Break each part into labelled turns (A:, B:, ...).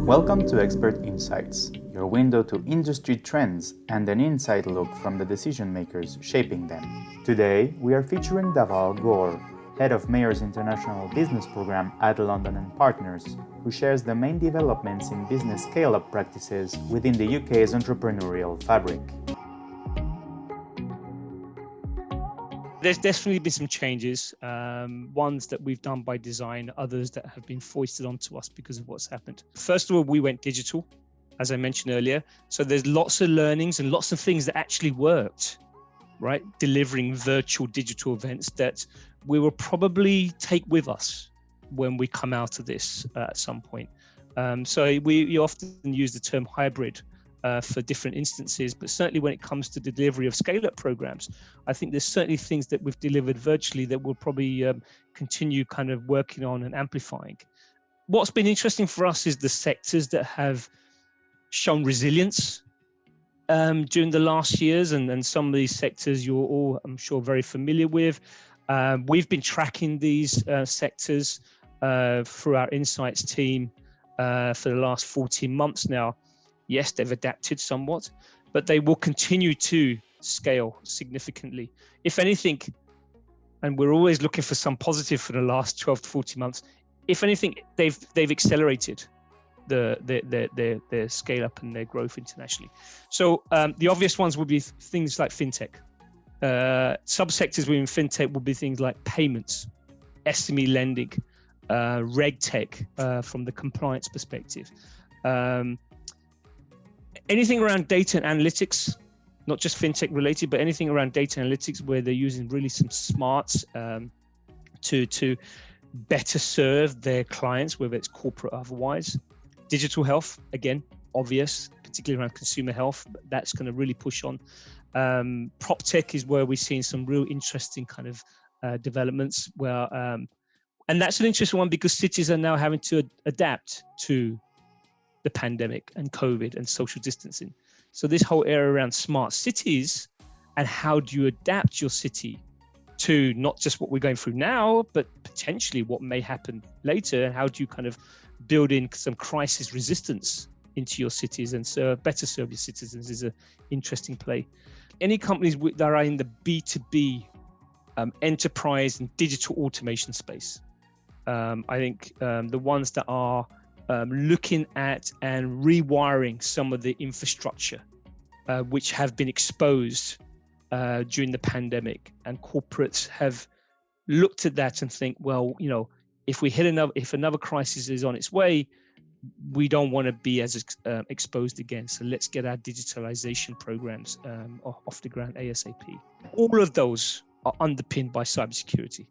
A: Welcome to Expert Insights, your window to industry trends and an inside look from the decision makers shaping them. Today, we are featuring Dhaval Gore, Head of Mayors International Business Program at London & Partners, who shares the main developments in business scale-up practices within the UK's entrepreneurial fabric.
B: There's definitely been some changes, ones that we've done by design, others that have been foisted onto us because of what's happened. First of all, we went digital, as I mentioned earlier. So there's lots of learnings and lots of things that actually worked, right? Delivering virtual digital events that we will probably take with us when we come out of this at some point. So you often use the term hybrid for different instances, but certainly when it comes to the delivery of scale-up programs, I think there's certainly things that we've delivered virtually that we'll probably continue kind of working on and amplifying. What's been interesting for us is the sectors that have shown resilience during the last years, and some of these sectors you're all, I'm sure, very familiar with. We've been tracking these sectors through our insights team for the last 14 months now. Yes, they've adapted somewhat, but they will continue to scale significantly. If anything, and we're always looking for some positive for the last 12 to 14 months, if anything, they've accelerated their scale up and their growth internationally. So the obvious ones would be things like fintech. Subsectors within fintech would be things like payments, SME lending, reg tech from the compliance perspective. Anything around data and analytics, not just fintech related, but anything around data analytics where they're using really some smarts to better serve their clients, whether it's corporate or otherwise. Digital health, again, obvious, particularly around consumer health, but that's going to really push on. Prop tech is where we're seeing some real interesting kind of developments where, and that's an interesting one because cities are now having to adapt to the pandemic and COVID and social distancing. So this whole area around smart cities and how do you adapt your city to not just what we're going through now, but potentially what may happen later, and how do you kind of build in some crisis resistance into your cities and better serve your citizens is an interesting play. Any companies that are in the B2B enterprise and digital automation space, I think the ones that are looking at and rewiring some of the infrastructure which have been exposed during the pandemic, and corporates have looked at that and think, well, you know, if another crisis is on its way, we don't want to be as exposed again. So let's get our digitalization programs off the ground ASAP. All of those are underpinned by cybersecurity.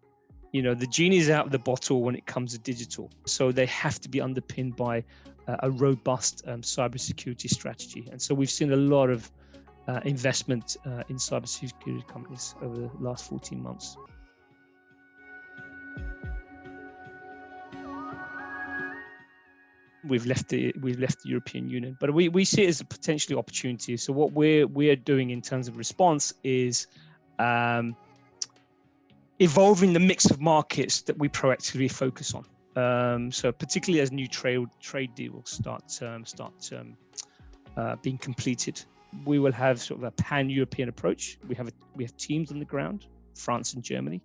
B: You know, the genie is out of the bottle when it comes to digital. So they have to be underpinned by a robust cybersecurity strategy. And so we've seen a lot of investment in cybersecurity companies over the last 14 months. We've left the European Union, but we see it as a potentially opportunity. So what we're doing in terms of response is evolving the mix of markets that we proactively focus on. So particularly as new trade deals start being completed, we will have sort of a pan-European approach. We have teams on the ground, France and Germany,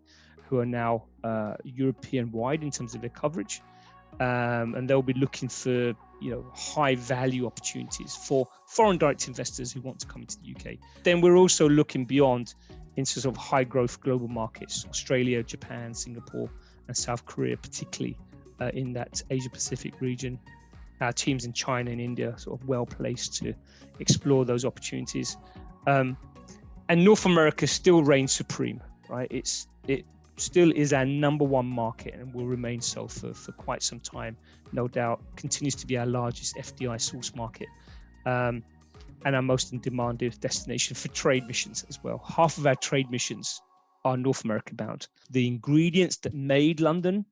B: who are now European-wide in terms of their coverage, and they'll be looking for high-value opportunities for foreign direct investors who want to come into the UK. Then we're also looking beyond into sort of high growth global markets, Australia, Japan, Singapore, and South Korea, particularly in that Asia Pacific region. Our teams in China and India are sort of well placed to explore those opportunities. And North America still reigns supreme, right? It still is our number one market and will remain so for quite some time, no doubt. Continues to be our largest FDI source market. And our most in-demand destination for trade missions as well. Half of our trade missions are North America bound. The ingredients that made London,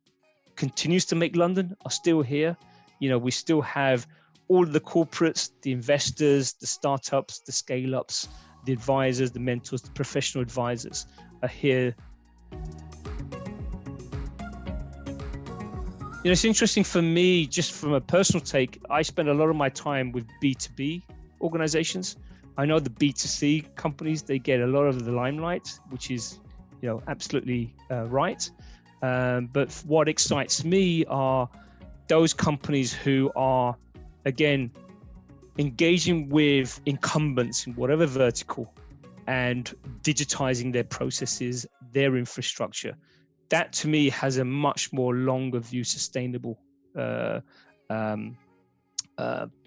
B: continues to make London, are still here. You know, we still have all of the corporates, the investors, the startups, the scale-ups, the advisors, the mentors, the professional advisors are here. It's interesting for me, just from a personal take, I spend a lot of my time with B2B organizations. I know the B2C companies, they get a lot of the limelight, which is, absolutely right. But what excites me are those companies who are, again, engaging with incumbents in whatever vertical and digitizing their processes, their infrastructure. That to me has a much more longer view, sustainable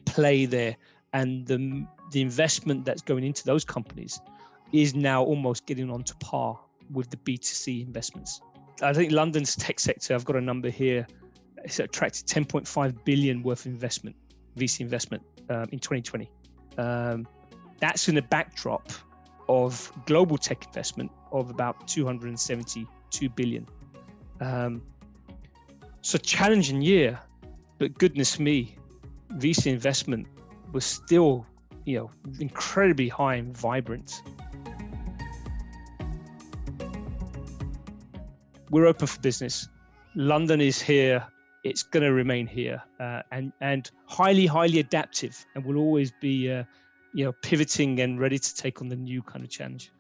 B: play there, and the investment that's going into those companies is now almost getting onto par with the B2C investments. I think London's tech sector, I've got a number here, it's attracted 10.5 billion worth of investment, VC investment in 2020. That's in the backdrop of global tech investment of about 272 billion. So challenging year, but goodness me, VC investment was still, incredibly high and vibrant. We're open for business. London is here. It's going to remain here, and highly adaptive, and will always be, pivoting and ready to take on the new kind of challenge.